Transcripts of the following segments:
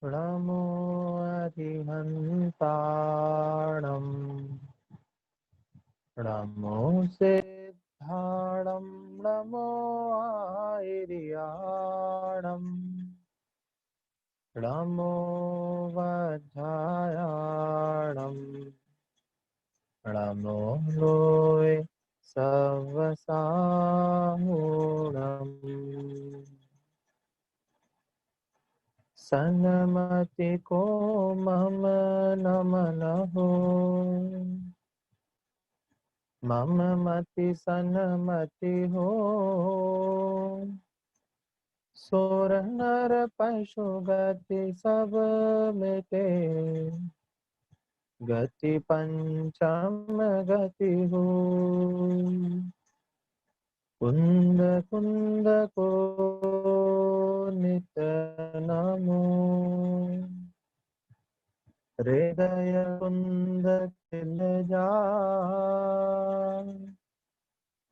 नमो अरिहन्ताणं नमो सिद्धाणं नमो आयर्याणं नमो वज्रायाणं नमो लोय सवसाहूणम् सन्मति को मम नमनहो मम मति सन्मति हो सुर नर पशु गति सब मिटे गति पंचम गति हो कुंद कुंद को नित नमो हृदय कुंद खिल जा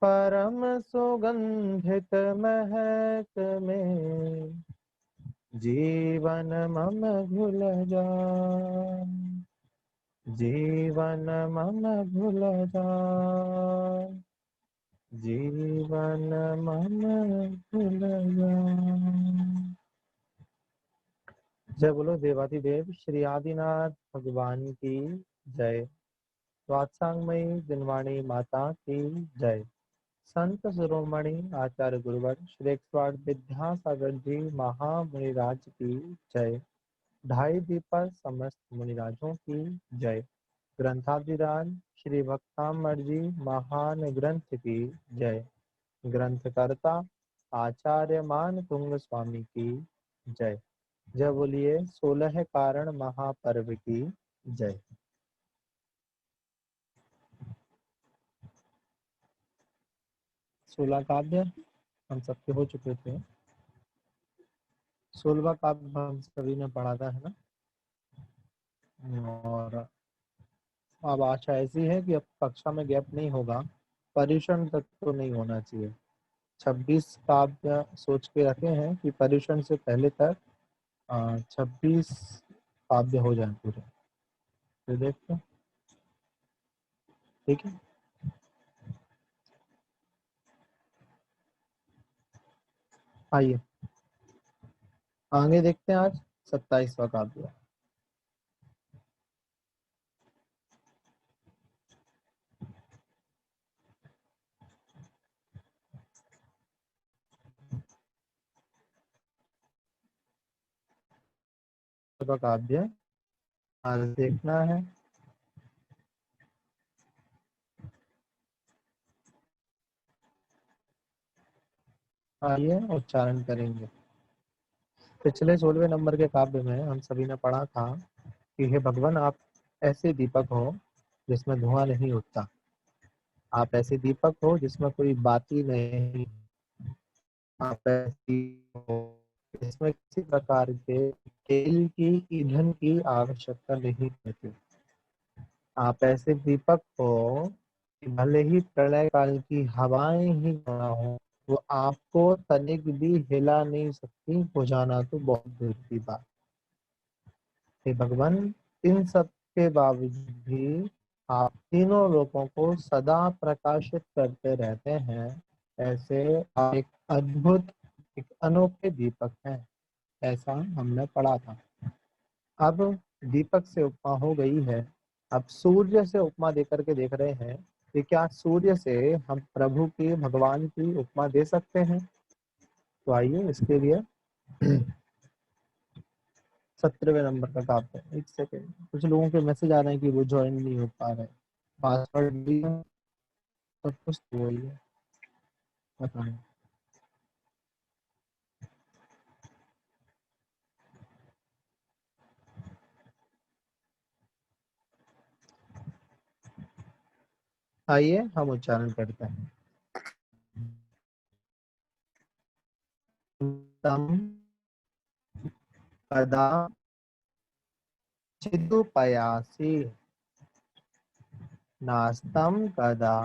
परम सुगंधित महक में जीवन मम घुल जा जीवन मम घुल जा जीवन मम घुल जा। जय बोलो देवाधिदेव श्री आदिनाथ भगवान की जय। स्वात्सांगमयी दिनवाणी माता की जय। संत शिरोमणि आचार्य गुरुवर श्री 108 विद्यासागर जी महामुनिराज की जय। ढाई दीपक समस्त मुनिराजों की जय। ग्रंथाधिराज श्री भक्तामर जी महान ग्रंथ की जय। ग्रंथकर्ता आचार्य मान तुंग स्वामी की जय। जय बोलिए 16 कारण महापर्व की जय। 16 काव्य हम सबके हो चुके थे। 16वां काव्य हम सभी ने पढ़ा था, है ना। और अब आशा ऐसी है कि अब कक्षा में गैप नहीं होगा, पर्यूषण तक तो नहीं होना चाहिए। 26 काव्य सोच के रखे हैं कि पर्यूषण से पहले तक 26 काव्य हो जाए पूरे। तो देखते हैं, ठीक है। आइए आगे देखते हैं। आज 27वां काव्य। काव्य आज देखना है। आइए उच्चारण करेंगे। पिछले 16वें नंबर के काव्य में हम सभी ने पढ़ा था कि हे भगवान, आप ऐसे दीपक हो जिसमें धुआं नहीं उठता। आप ऐसे दीपक हो जिसमें कोई बाती नहीं। आप ऐसी हो जिसमें किसी प्रकार के तेल की ईंधन की आवश्यकता नहीं पड़ती। आप ऐसे दीपक हो कि भले ही प्रलय काल की हवाएं ही ना हो, वो आपको तनिक भी हिला नहीं सकती। हो जाना तो बहुत दूर की बात। हे भगवान, इन सब के बावजूद भी आप तीनों लोगों को सदा प्रकाशित करते रहते हैं। ऐसे आप एक अद्भुत, एक अनोखे दीपक हैं, ऐसा हमने पढ़ा था। अब दीपक से उपमा हो गई है। अब सूर्य से उपमा देकर के देख रहे हैं कि क्या सूर्य से हम प्रभु की, भगवान की उपमा दे सकते हैं। तो आइए इसके लिए 17वें नंबर का काव्य। एक सेकेंड, कुछ लोगों के मैसेज आ रहे हैं कि वो ज्वाइन नहीं हो पा रहे। पासवर्ड दिया, सब कुछ तो वही है, पता नहीं। आइए हम उच्चारण करते हैं। तम कदा चिदुपयासि नास्तं कदा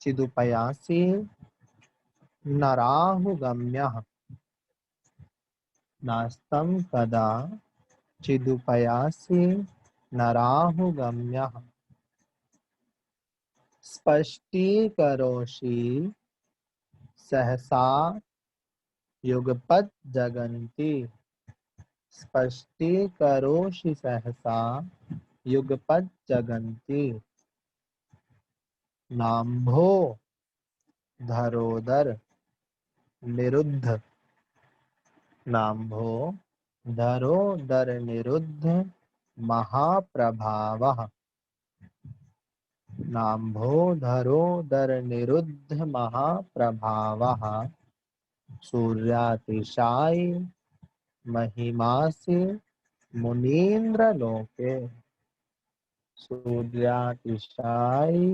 चिदुपयासि नराहुगम्यः नास्तं कदा चिदुपयासि नराहुगम्यः स्पष्टीकरोषि सहसा युगपत् जगन्ति स्पष्टीकरोषि सहसा युगपत् जगन्ति नाम्भो धरोदर निरुद्ध नाम्भो धरोदर निरुद्ध महाप्रभावः नाम्भोधरोदर निरुद्ध महाप्रभावः सूर्यातिशायी महिमासि मुनीन्द्रलोके सूर्यातिशायी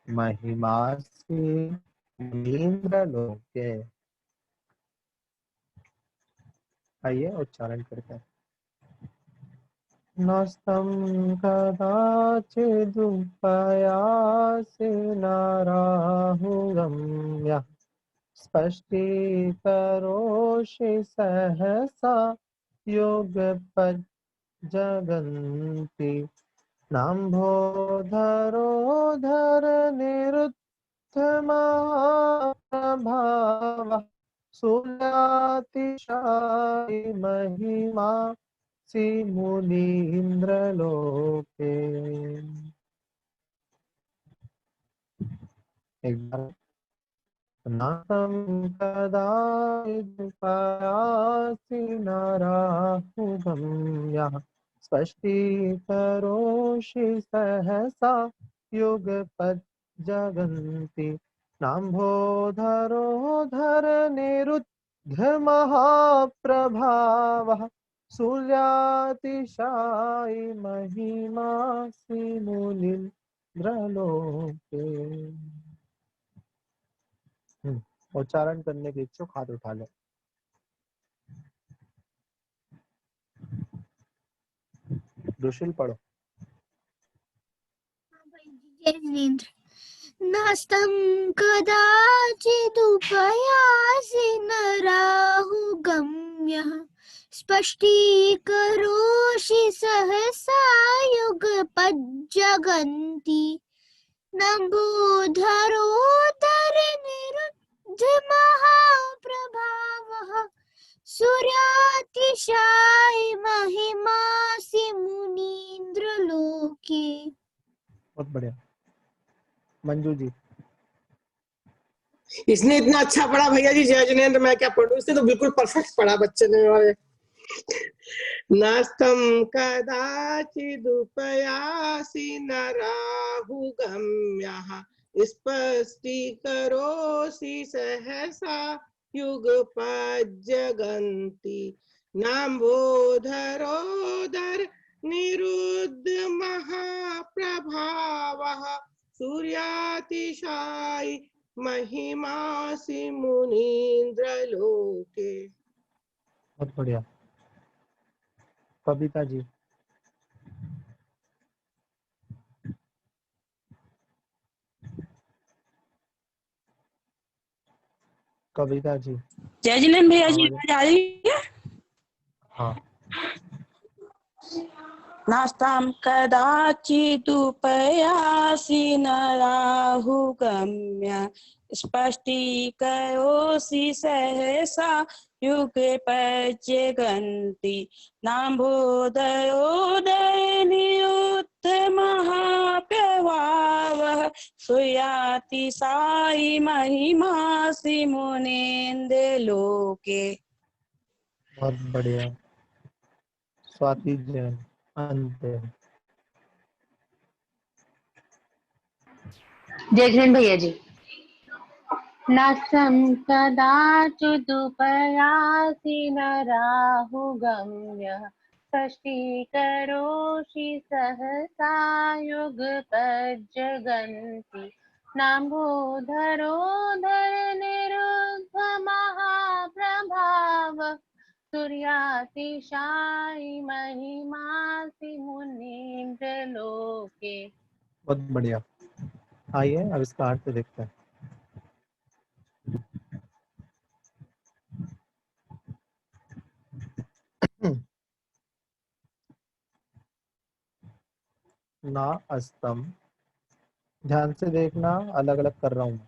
महिमासि मुनीन्द्रलोके। आइए उच्चारण करते हैं। नस्तं कदाचिदुपयासि नराहुगम्यः स्पष्टीकरोषि सहसा युगपज्जगन्ति नाम्भोधरोधर निरुद्धमहाप्रभावः सूर्यातिशायी महिमा मुनीन्द्रलोके। एक बार नाहं कदाचिदुपयासि नराहुगम्यः स्पष्टीकरोषि सहसा युगपज्जगन्ति नाम्भोधरोधर निरुद्धमहाप्रभावः सूर्यातिशायी महिमासि मुनीन्द्रलोके। उच्चारण करने के इच्छुक हाथ उठा ले। दुशील पढ़ो। नास्तं कदाचिदुपयासि नराहुगम्यः स्पष्टीकरोषि सहसा युगपज्जगन्ति नम्बोधरोदर निरुद्धमहाप्रभावः सूर्यातिशायी महिमासि मुनीन्द्रलोके। बहुत बढ़िया। मंजू जी। इसने इतना अच्छा पढ़ा भैया जी, जय जिनेन्द्र, मैं क्या पढ़ूं, इसने तो बिल्कुल परफेक्ट पढ़ा बच्चे ने। नास्तं कदाचिदुपयासि नराहुगम्यः स्पष्टीकरोषि सहसा युगपज्जगन्ति नाम्भोधरोदर निरुद्ध महाप्रभावः सूर्यातिशायी महिमासि मुनीन्द्रलोके। बहुत बढ़िया। कविता जी। कविता जी। जय जिनेन्द्र भैया जी, आवाज आ रही है? हाँ। नास्तं कदाचिदुपयासि नराहुगम्य स्पष्टीकरोषि सहसा युगपज्जगन्ति नाम्भोदरोदयनिरुद्ध महाप्रभावः सूर्यातिशायी महिमासि मुनीन्द्रलोके। बहुत बढ़िया। स्वाति जैन। अंत। जय जैन भैया जी। नास्तं कदाचिदुपयासि नराहुगम्यः स्पष्टीकरोषि सहसा युगपज्जगन्ति नाम्भोधरोदर निरुद्ध महाप्रभावः सूर्यातिशायी महिमासि मुनीन्द्रलोके। बहुत बढ़िया। आइए अब इसका अर्थ देखते हैं। ना अस्तम, ध्यान से देखना, अलग अलग कर रहा हूँ,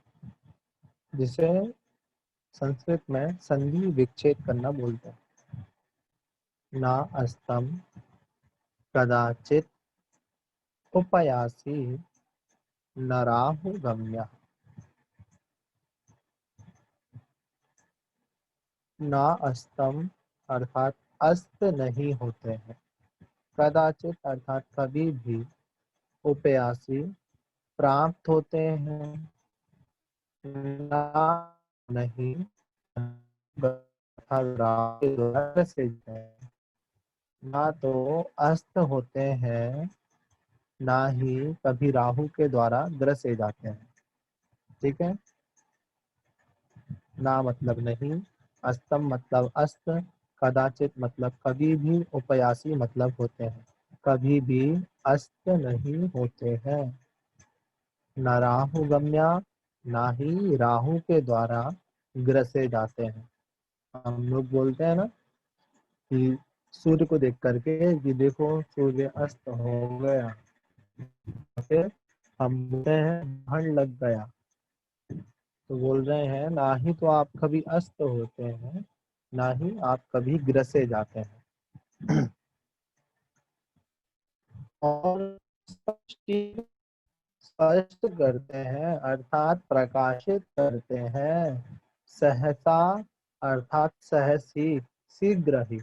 जिसे संस्कृत में संधि विच्छेद करना बोलते हैं। ना अस्तम कदाचित उपयासी नराहु गम्य। ना अस्तम अर्थात अस्त नहीं होते हैं, कदाचित अर्थात कभी भी, उपयासी प्राप्त होते हैं, ना नहीं से ना तो अस्त होते हैं, ना ही कभी राहु के द्वारा ग्रसे जाते हैं। ठीक है, ना मतलब नहीं, अस्तम मतलब अस्त, कदाचित मतलब कभी भी, उपयासी मतलब होते हैं, कभी भी अस्त नहीं होते हैं। न राहु गम्या, ना ही राहु के द्वारा ग्रसे जाते हैं। हम लोग बोलते हैं ना कि सूर्य को देख करके कि देखो सूर्य अस्त हो गया, फिर हम बोलते हैं ग्रहण लग गया, तो बोल रहे हैं ना ही तो आप कभी अस्त होते हैं, ना ही आप कभी ग्रसे जाते हैं। और स्पष्ट करते हैं अर्थात प्रकाशित करते हैं, सहसा अर्थात सहस ही, शीघ्र ही,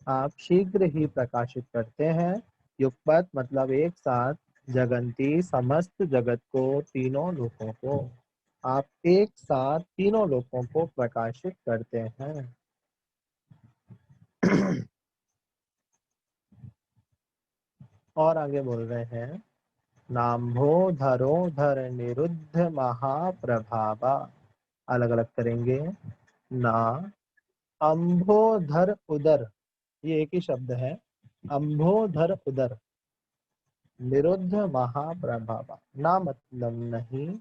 आप शीघ्र ही प्रकाशित करते हैं। युगपत मतलब एक साथ, जगंती समस्त जगत को, तीनों लोकों को, आप एक साथ तीनों लोकों को प्रकाशित करते हैं। और आगे बोल रहे हैं, नाम्भो धरो धर निरुद्ध महाप्रभावा, अलग अलग करेंगे। ना अम्भोधर उदर, ये एक ही शब्द है, अम्भोधर उदर, निरुद्ध महाप्रभावा, ना मतलब नहीं,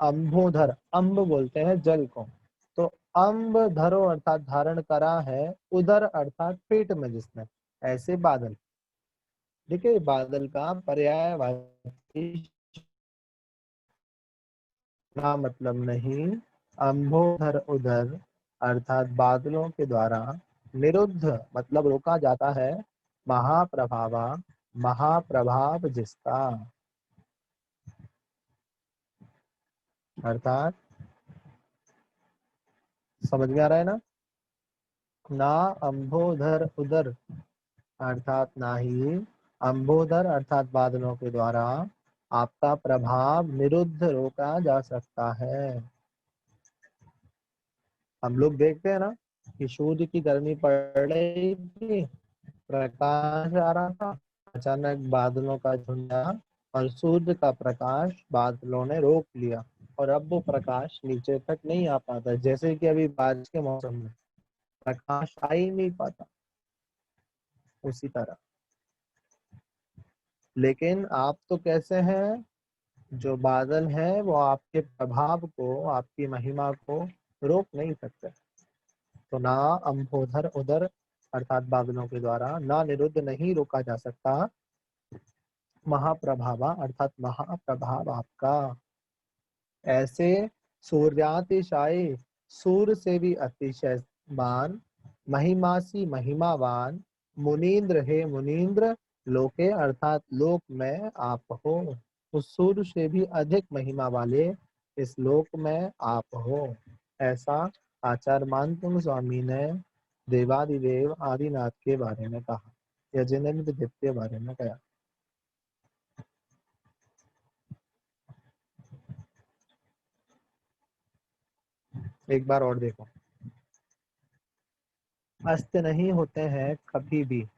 अम्भोधर, अम्ब बोलते हैं जल को, तो अम्ब धरो अर्थात धारण करा है, उदर अर्थात पेट में जिसने, ऐसे बादल। देखिए बादल का पर्यायवाची, ना मतलब नहीं, अम्भोधर उदर अर्थात बादलों के द्वारा, निरुद्ध मतलब रोका जाता है, महाप्रभावा महाप्रभाव जिसका, अर्थात समझ में आ रहा है ना। ना अम्भोधर उदर अर्थात ना ही अम्भोधर अर्थात बादलों के द्वारा आपका प्रभाव निरुद्ध रोका जा सकता है। हम लोग देखते हैं ना कि सूर्य की गर्मी पड़ रही थी, प्रकाश आ रहा था, अचानक बादलों का झुंड आया और सूर्य का प्रकाश बादलों ने रोक लिया, और अब वो प्रकाश नीचे तक नहीं आ पाता, जैसे कि अभी बारिश के मौसम में प्रकाश आ ही नहीं पाता, उसी तरह। लेकिन आप तो कैसे हैं, जो बादल है वो आपके प्रभाव को, आपकी महिमा को रोक नहीं सकते। तो ना अम्भोधर उदर अर्थात बादलों के द्वारा, ना निरुद्ध नहीं रोका जा सकता, महाप्रभावा अर्थात महाप्रभाव आपका, ऐसे सूर्यातिशायी, सूर्य से भी अतिशयमान, महिमासी महिमावान, मुनीन्द्र हे मुनीन्द्र, लोके अर्थात लोक में आप हो, उस सूर्य से भी अधिक महिमा वाले इस लोक में आप हो। ऐसा आचार्य मानतुंग स्वामी ने देवादिदेव आदिनाथ के बारे में कहा, यजनेन्द्र देव के बारे में कहा। एक बार और देखो, अस्त नहीं होते हैं कभी भी,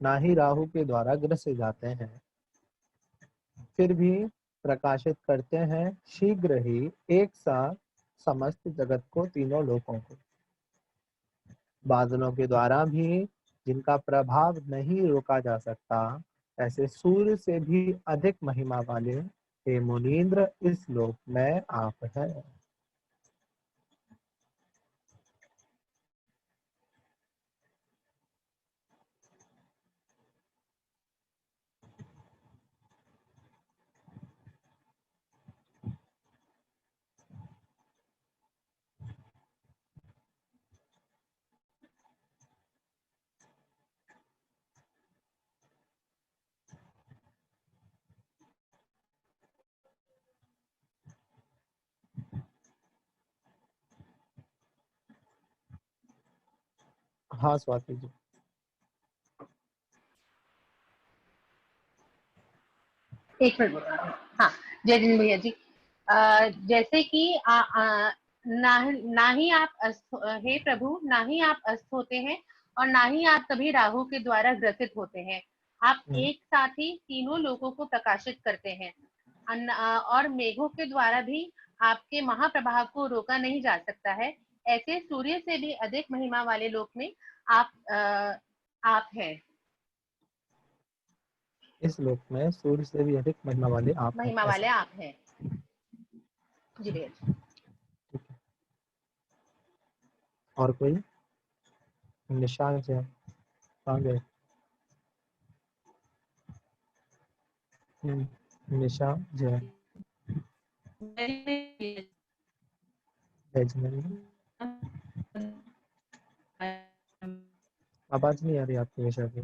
ना ही राहु के द्वारा ग्रसे जाते हैं, फिर भी प्रकाशित करते हैं शीघ्र ही, एक साथ समस्त जगत को, तीनों लोकों को, बादलों के द्वारा भी जिनका प्रभाव नहीं रोका जा सकता, ऐसे सूर्य से भी अधिक महिमा वाले हे मुनीन्द्र इस लोक में आप हैं। हाँ स्वाति जी। एक मिनट बोल रहा हूँ। हाँ, जय जिन भैया जी। जैसे कि ना ही आप हे प्रभु, ना ही आप अस्त होते हैं और ना ही आप कभी राहु के द्वारा ग्रसित होते हैं। आप एक साथ ही तीनों लोगों को प्रकाशित करते हैं। और मेघों के द्वारा भी आपके महाप्रभाव को रोका नहीं जा सकता है। ऐसे सूर्य से भी अधिक महिमा वाले लोक में आप हैं। इस लोक में सूर्य से भी अधिक महिमा वाले आप हैं, महिमा वाले ऐसा। आप हैं जी भैया जी। ठीक है। और कोई? निशान से कहाँ गए? निशा जय जिनेंद्र। आवाज नहीं आ रही आपकी निशा की।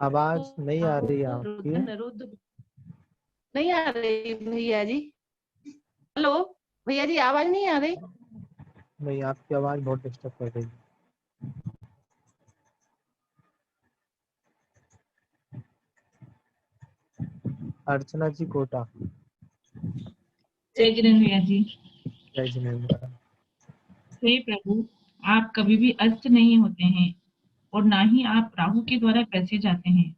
आवाज नहीं आ रही आपकी। नहीं आ रही भैया जी। हेलो भैया जी, आवाज नहीं आ रही। नहीं, आपकी आवाज बहुत डिस्टर्ब कर रही है। अर्चना जी कोटा। जय जिनेंद्र भैया जी। जय जिनेंद्र। हे प्रभु, आप कभी भी अस्त नहीं होते हैं और ना ही आप राहु के द्वारा ग्रसे जाते हैं।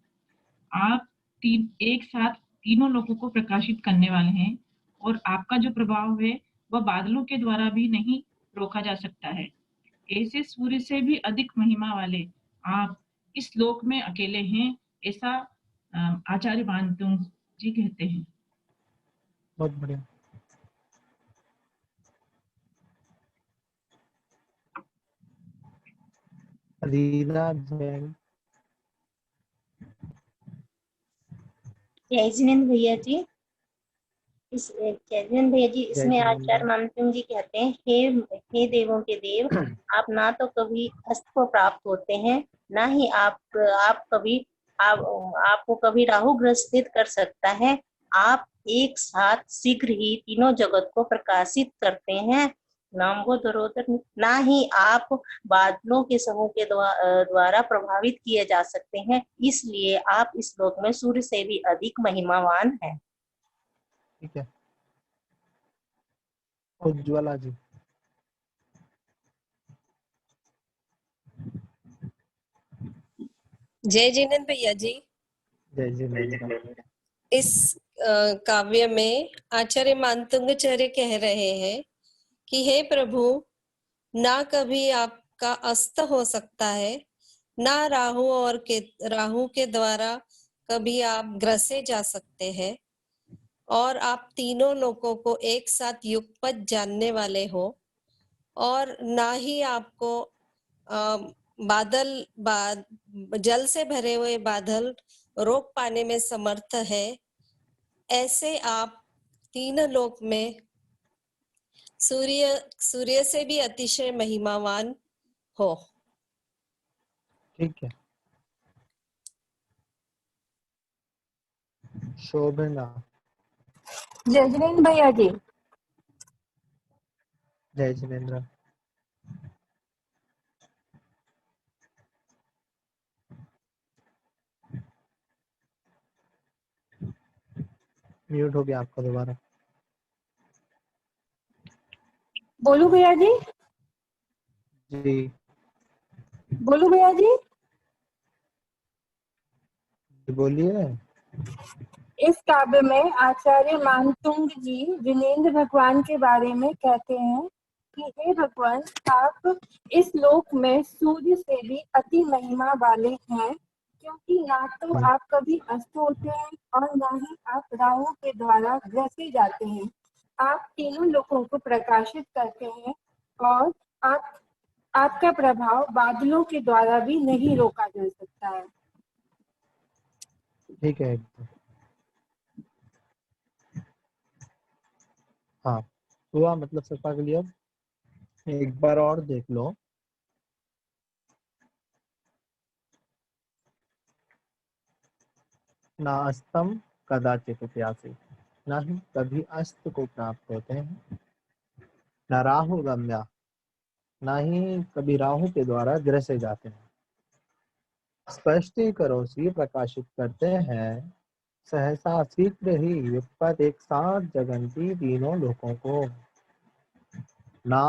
आप एक साथ तीनों लोगों को प्रकाशित करने वाले हैं और आपका जो प्रभाव है वह बादलों के द्वारा भी नहीं रोका जा सकता है। ऐसे सूर्य से भी अधिक महिमा वाले आप इस लोक में अकेले हैं, ऐसा आचार्य मानतुंग जी कहते हैं। बहुत बढ़िया। रीना जैन। जय जिनेंद्र भैया जी। जय जिनेंद्र भैया जी, जय इसमें आचार्य जिनेंद्र। मानसिंह जी कहते हैं, हे देवों के देव, आप ना तो कभी अस्त को प्राप्त होते हैं, ना ही आप कभी आप आपको कभी राहु ग्रसित कर सकता है। आप एक साथ शीघ्र ही तीनों जगत को प्रकाशित करते हैं। ना ही आप बादलों के समूह के द्वारा प्रभावित किए जा सकते हैं, इसलिए आप इस श्लोक में सूर्य से भी अधिक महिमावान हैं। ठीक है। उज्ज्वला जी। जय जिनेंद्र भैया जी। जय जिनेंद्र। इस काव्य में आचार्य मानतुंगाचार्य कह रहे हैं कि हे प्रभु, ना कभी आपका अस्त हो सकता है, ना राहु के द्वारा कभी आप ग्रसे जा सकते हैं, और आप तीनों लोगों को एक साथ युगपत जानने वाले हो, और ना ही आपको जल से भरे हुए बादल रोक पाने में समर्थ है। ऐसे आप तीन लोक में सूर्य से भी अतिशय महिमावान हो। ठीक है। शोभना। जय जिनेंद्र भैया जी। जय जिनेंद्र। म्यूट हो गया आपका दोबारा। बोलू भैया जी। जी बोलू भैया जी। बोलिए। इस काव्य में आचार्य मानतुंग जी जिनेंद्र भगवान के बारे में कहते हैं कि हे भगवान, आप इस लोक में सूर्य से भी अति महिमा वाले हैं, क्योंकि ना तो आप कभी अस्त होते हैं और ना ही आप राहु के द्वारा ग्रसे जाते हैं। आप तीनों लोगों को प्रकाशित करते हैं और आपका प्रभाव बादलों के द्वारा भी नहीं रोका जा सकता है। ठीक है। हाँ, हुआ मतलब सबका क्लियर। एक बार और देख लो ना अस्तम कदाचित प्यासे, ना ही कभी अस्त को प्राप्त होते हैं। न राहु गम्या, ना ही कभी राहु के द्वारा ग्रसे जाते हैं। स्पष्टीकरोसी प्रकाशित करते हैं, सहसा शीघ्र ही विपद एक साथ जगंती तीनों लोगों को। ना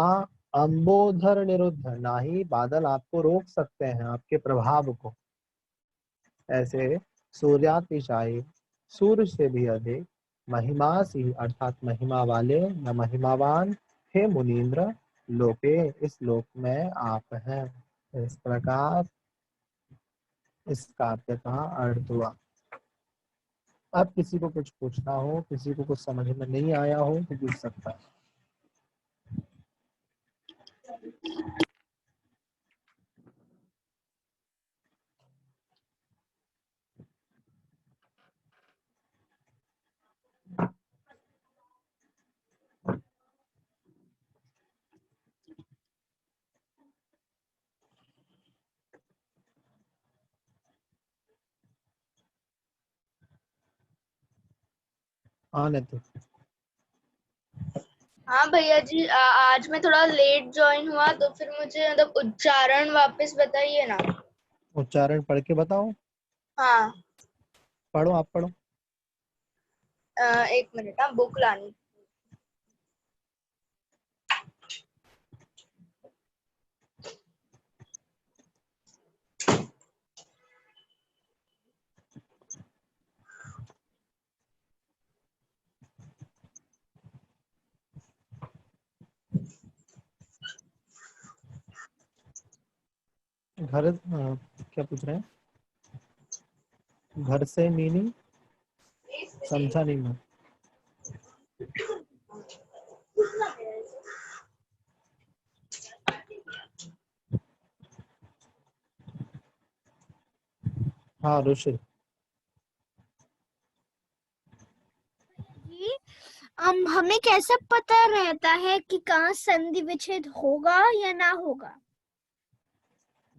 अंबोधर निरुद्ध, ना ही बादल आपको रोक सकते हैं, आपके प्रभाव को। ऐसे सूर्यातिशायी, सूर्य से भी अधिक महिमासी अर्थात महिमा वाले या महिमावान हे मुनीन्द्र, लोके इस लोक में आप हैं। इस प्रकार इस काव्य का अर्थ हुआ। अब किसी को कुछ पूछना हो, किसी को कुछ समझ में नहीं आया हो तो पूछ सकता है। आने तो हाँ भैया जी, आज मैं थोड़ा लेट ज्वाइन हुआ तो फिर मुझे मतलब उच्चारण वापस बताइए ना। उच्चारण पढ़ के बताओ। हाँ। पढ़ो, आप पढ़ो। एक मिनट, हाँ बुक लानी। घर क्या पूछ रहे हैं? घर से मीनिंग समझा नहीं मैं। हाँ ऋषि, हमें कैसे पता रहता है कि कहाँ संधि विच्छेद होगा या ना होगा?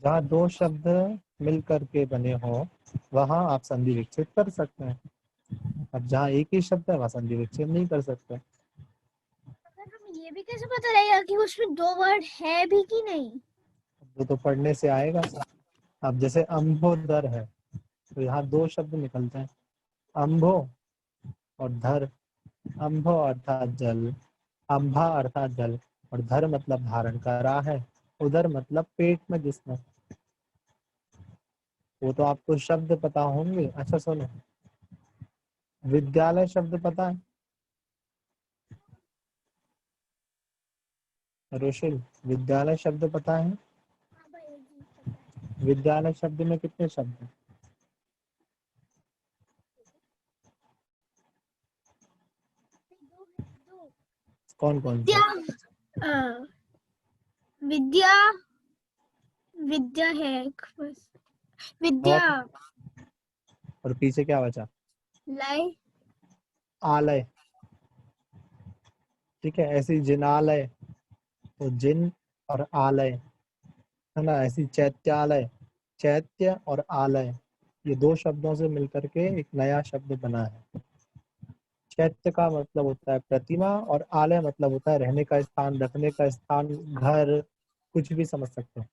जहाँ दो शब्द मिल करके बने हो वहाँ आप संधि विच्छेद कर सकते हैं। अब जहाँ एक ही शब्द है वहाँ संधि विच्छेद नहीं कर सकते। हम ये भी कैसे पता रहेगा कि उसमें दो वर्ड है भी कि नहीं? वो तो पढ़ने से आएगा। अब जैसे अम्भोदर है तो यहाँ दो शब्द निकलते हैं, अम्भो और धर। अम्भो अर्थात जल, अम्भा अर्थात जल, और धर मतलब धारण करा है, उधर मतलब पेट में जिसमें। वो तो आपको शब्द पता होंगे। अच्छा सुनो, विद्यालय शब्द पता है? रोशिल, विद्यालय शब्द पता है? विद्यालय शब्द में कितने शब्द हैं? कौन कौन से? विद्या विद्या है एक बस। विद्या और पीछे क्या बचा? लय आलय। ठीक है, ऐसी जिनालय तो जिन और आलय है ना, ऐसी चैत्यालय, चैत्य और आलय, ये दो शब्दों से मिलकर के एक नया शब्द बना है। चैत्य का मतलब होता है प्रतिमा और आलय मतलब होता है रहने का स्थान, रखने का स्थान, घर, कुछ भी समझ सकते हैं।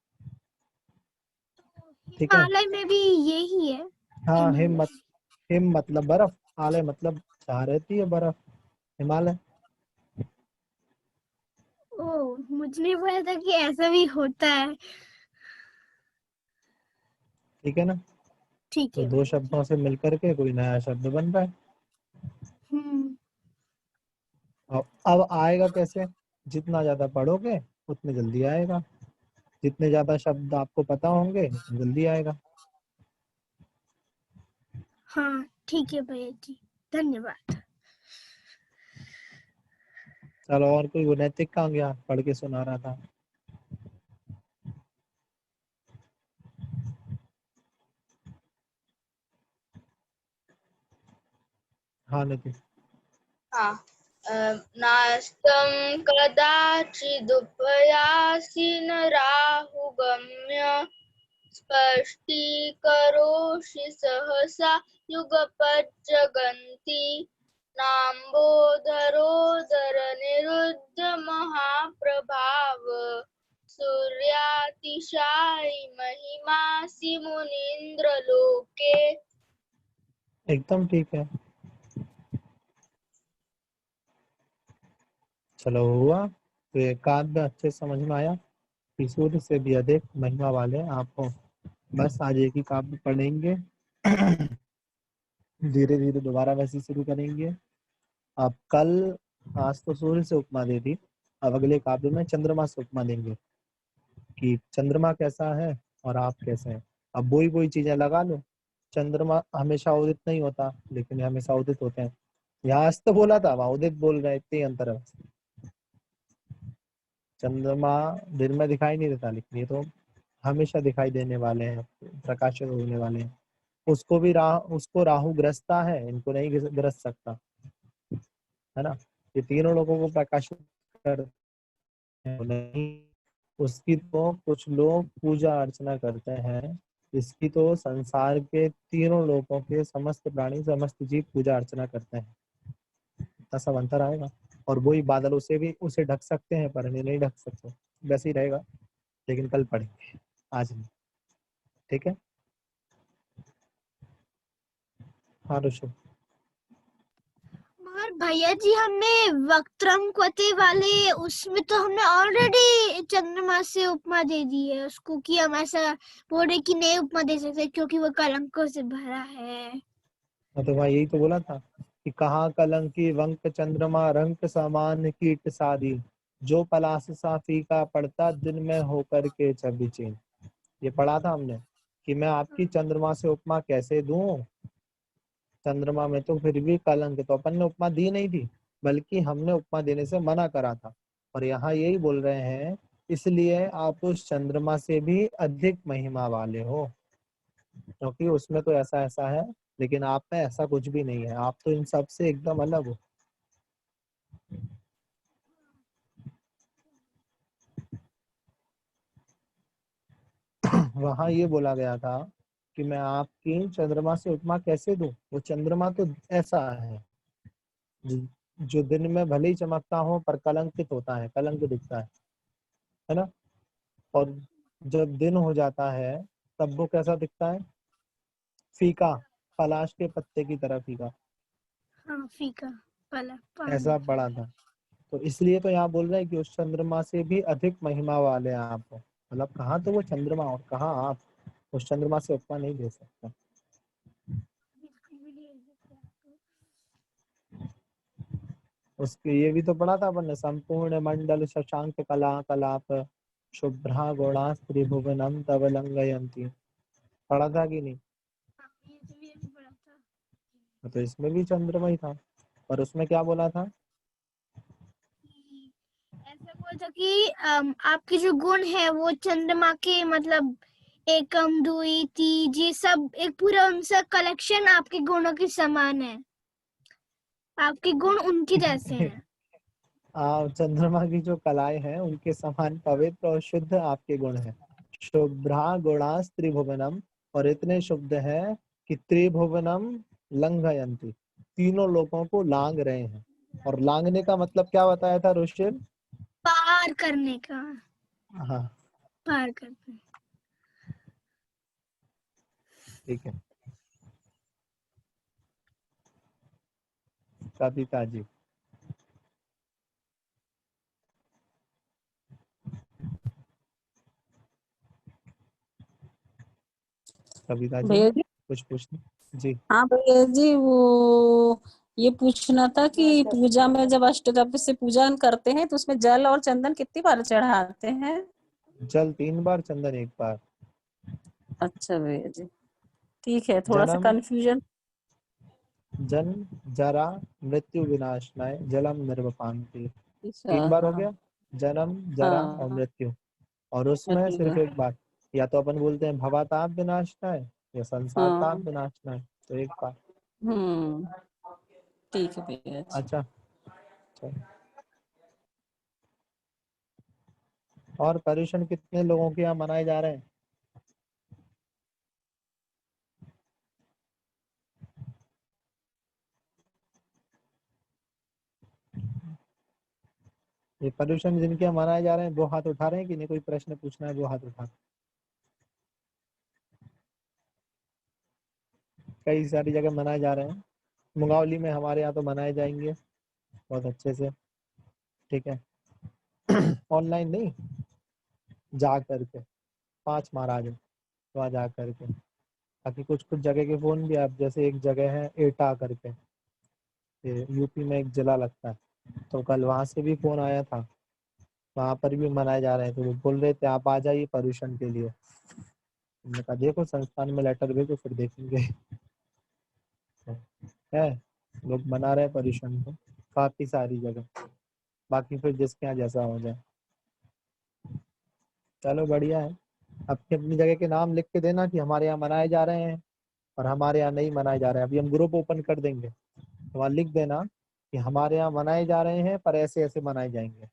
ठीक है, हिमालय में भी यही है। हाँ हिम मतलब बर्फ, आलय मतलब जहाँ रहती है बर्फ, हिमालय। ओ, मुझे नहीं पता था कि ऐसा भी होता है। ठीक है ना, ठीक तो है। दो शब्दों से मिलकर के कोई नया शब्द बन रहा है। अब आएगा कैसे? जितना ज्यादा पढ़ोगे उतने जल्दी आएगा, जितने ज्यादा शब्द आपको पता होंगे उतने जल्दी आएगा। हाँ ठीक है भैया जी, धन्यवाद। चलो, और कोई वो नैतिक का गया पढ़ के सुना रहा था। हाँ नैतिक। हाँ। नास्तं कदाचिदुपयासि न राहुगम्य स्पष्टीकरोषि सहसा युगपत् जगन्ति नाम्बोधरोदर निरुद्ध महाप्रभाव सूर्यातिशायि महिमासि मुनीन्द्र लोके। एकदम ठीक है। चलो हुआ, तो ये काव्य अच्छे समझ में आया कि सूर्य से भी अधिक महिमा वाले आपको। बस आज एक ही काव्य पढ़ेंगे, धीरे धीरे दोबारा वैसे शुरू करेंगे। अब कल, आज तो सूर्य से उपमा दे दी, अब अगले काव्य में चंद्रमा से उपमा देंगे कि चंद्रमा कैसा है और आप कैसे हैं। अब वही चीजें लगा लो। चंद्रमा हमेशा उदित नहीं होता, लेकिन ये हमेशा उदित होते हैं। यहाँ अस्त बोला था, वहां उदित बोल रहे हैं, इतने ही अंतर है। चंद्रमा दिन में दिखाई नहीं देता, लेकिन ये तो हमेशा दिखाई देने वाले हैं, प्रकाशित होने वाले हैं। उसको राहु ग्रसता है, इनको नहीं ग्रस सकता, है ना। ये तीनों लोगों को प्रकाशित करते हैं, नहीं उसकी तो कुछ लोग पूजा अर्चना करते हैं, इसकी तो संसार के तीनों लोगों के समस्त प्राणी समस्त जीव पूजा अर्चना करते हैं। इतना सब अंतर आएगा। और वही बादलों से भी उसे ढक सकते हैं, पर नहीं ढक सकते, वैसे ही रहेगा। लेकिन कल पढ़ेंगे, आज नहीं, ठीक है। हाँ ऋषभ। मगर भैया जी, हमने वक्त्रम क्वते वाले उसमें तो हमने ऑलरेडी चंद्रमा से उपमा दे दी है उसको, कि हम ऐसा बोल रहे कि नहीं उपमा दे सकते क्योंकि वो कलंकों से भरा है। तो भाई यही तो बोला था कि कहाँ कलंकी वंक चंद्रमा रंक समान कीट सादी, जो पलास सा फीका पड़ता दिन में होकर के छवि चीन। ये पढ़ा था हमने कि मैं आपकी चंद्रमा से उपमा कैसे दूं। चंद्रमा में तो फिर भी कलंक, तो अपन ने उपमा दी नहीं थी, बल्कि हमने उपमा देने से मना करा था। और यहाँ यही बोल रहे हैं, इसलिए आप उस चंद्रमा से भी अधिक महिमा वाले हो, क्योंकि उसमें तो ऐसा ऐसा है, लेकिन आप में ऐसा कुछ भी नहीं है। आप तो इन सब से एकदम अलग हो। वहां ये बोला गया था कि मैं आपकी चंद्रमा से उपमा कैसे दूं। वो चंद्रमा तो ऐसा है जो दिन में भले ही चमकता हो, पर कलंकित होता है, कलंक दिखता है ना। और जब दिन हो जाता है, तब वो कैसा दिखता है, फीका, पलाश के पत्ते की तरह फीका। हाँ, फीका वाला ऐसा पानी। पड़ा था। तो इसलिए तो यहाँ बोल रहे हैं कि उस चंद्रमा से भी अधिक महिमा वाले हैं आप। मतलब कहाँ तो वो चंद्रमा और कहाँ आप, उस चंद्रमा से उपमा नहीं दे सकते। उसके ये भी तो पढ़ा था अपन ने, संपूर्ण मंडल शशांक कला कलाप शुभ्रा गुणा त्रिभुवनम तव लंघयन्ति। पढ़ा था कि नहीं। तो इसमें भी चंद्रमा ही था, पर उसमें क्या बोला था, ऐसा बोला था कि आपके जो गुण है वो चंद्रमा के, मतलब एकम दुई तीज, ये सब एक पूरा उनका कलेक्शन आपके गुणों के समान है। आपके गुण उनके जैसे हैं। चंद्रमा की जो कलाएं हैं उनके समान पवित्र और शुद्ध आपके गुण हैं। शुभ्रा गुणास त्रिभुवनम, और इतने शुद्ध है कि त्रिभुवनम लंघयन्ति, तीनों लोगों को लांग रहे हैं। और लांगने का मतलब क्या बताया था ऋषभ। पार करने का। हाँ पार करने। ठीक है। कविता जी। कविता जी भैया जी, कुछ पूछना जी। हाँ भैया जी, वो ये पूछना था कि पूजा में जब अष्टद्रव्य से पूजा करते हैं तो उसमें जल और चंदन कितनी बार चढ़ाते हैं? जल 3 बार, चंदन 1 बार। अच्छा भैया जी, ठीक है, थोड़ा सा जन्म कंफ्यूजन। जन्म जरा मृत्यु विनाशनाय जलम निर्वपान्ति। अच्छा, 3 बार हो हाँ गया, जन्म जरा और हाँ, मृत्यु। और उसमें मृत्यु सिर्फ का, 1 बार, या तो अपन बोलते हैं भवताप विनाशनाय या संसार ताप हाँ, विनाशनाय, तो 1 बार। हम्म, ठीक है भैया जी। अच्छा, चलो। और पर्यूषण कितने लोगों के यहाँ मनाए जा रहे हैं। पर्यूषण जिनके यहाँ मनाए जा रहे हैं वो हाथ उठा रहे हैं कि नहीं? कोई प्रश्न पूछना है वो हाथ उठा। कई सारी जगह मनाए जा रहे हैं। मुंगावली में हमारे यहाँ तो मनाए जाएंगे बहुत अच्छे से, ठीक है। ऑनलाइन नहीं, जा करके 5 महाराज है वहाँ जा करके। बाकी कुछ कुछ जगह के फोन भी, आप जैसे एक जगह है एटा करके, ये यूपी में एक जिला लगता है, तो कल वहाँ से भी फोन आया था, वहाँ पर भी मनाए जा रहे हैं। तो वो बोल रहे थे आप आ जाइए पर्यूषण के लिए। हमने कहा देखो संस्थान में लेटर भेजो फिर देखेंगे। है लोग मना रहे हैं पर्यूषण को काफी सारी जगह, बाकी फिर जिसके यहाँ जैसा हो जाए। चलो बढ़िया है। अपनी अपनी जगह के नाम लिख के देना कि हमारे यहाँ मनाए जा रहे हैं और हमारे यहाँ नहीं मनाए जा रहे हैं। अभी हम ग्रुप ओपन कर देंगे तो वहाँ लिख देना कि हमारे यहाँ मनाए जा रहे हैं पर ऐसे ऐसे मनाए जाएंगे,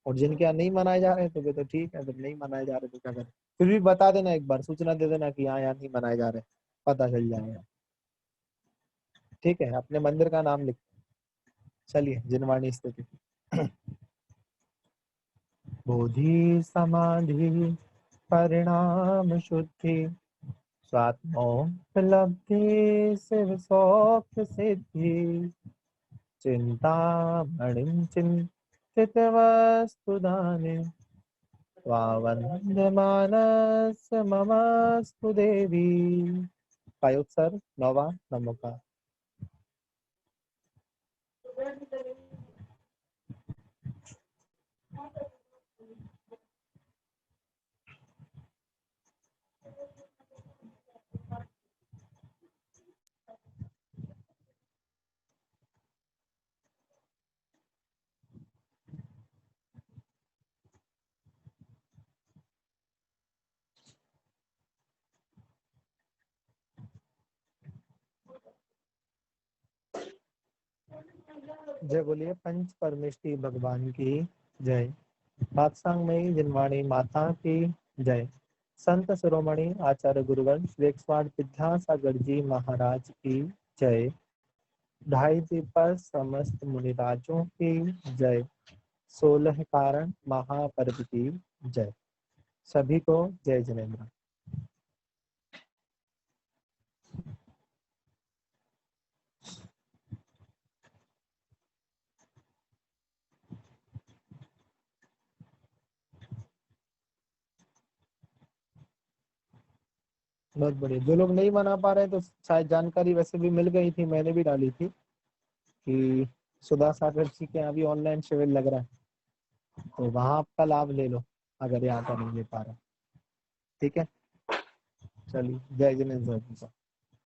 और जिनके यहाँ नहीं मनाए जा रहे हैं तो वे तो ठीक है, जब नहीं मनाए जा रहे तो क्या करें। फिर भी बता देना, एक बार सूचना दे देना कि यहाँ नहीं मनाए जा रहे, पता चल जाएगा। ठीक है, अपने मंदिर का नाम लिख। चलिए जिनवाणी स्थिति। बोधि समाधि परिणाम शुद्धि स्वात्मोपलब्धि शिव सौख्य सिद्धि चिंतामणिं चिंतित वस्तुदाने वंदमानस ममस्तु देवी। पायोत्सर 9वां नमोकार। जय बोलिए पंच परमेष्टि भगवान की जय। सत्संग में जिनवाणी माता की जय। संत शिरोमणि आचार्य गुरुवर श्री 108 विद्यासागर जी महाराज की जय। ढाई दीपक समस्त मुनिराजों की जय। 16 कारण महापर्व की जय। सभी को जय जिनेन्द्र। बहुत बढ़िया। जो लोग नहीं मना पा रहे तो शायद जानकारी वैसे भी मिल गई थी, मैंने भी डाली थी कि सुधा सागर जी के यहाँ भी ऑनलाइन शिविर लग रहा है, तो वहां आपका लाभ ले लो अगर यहाँ का नहीं ले पा रहा। ठीक है, चलिए जय जिनेन्द्र।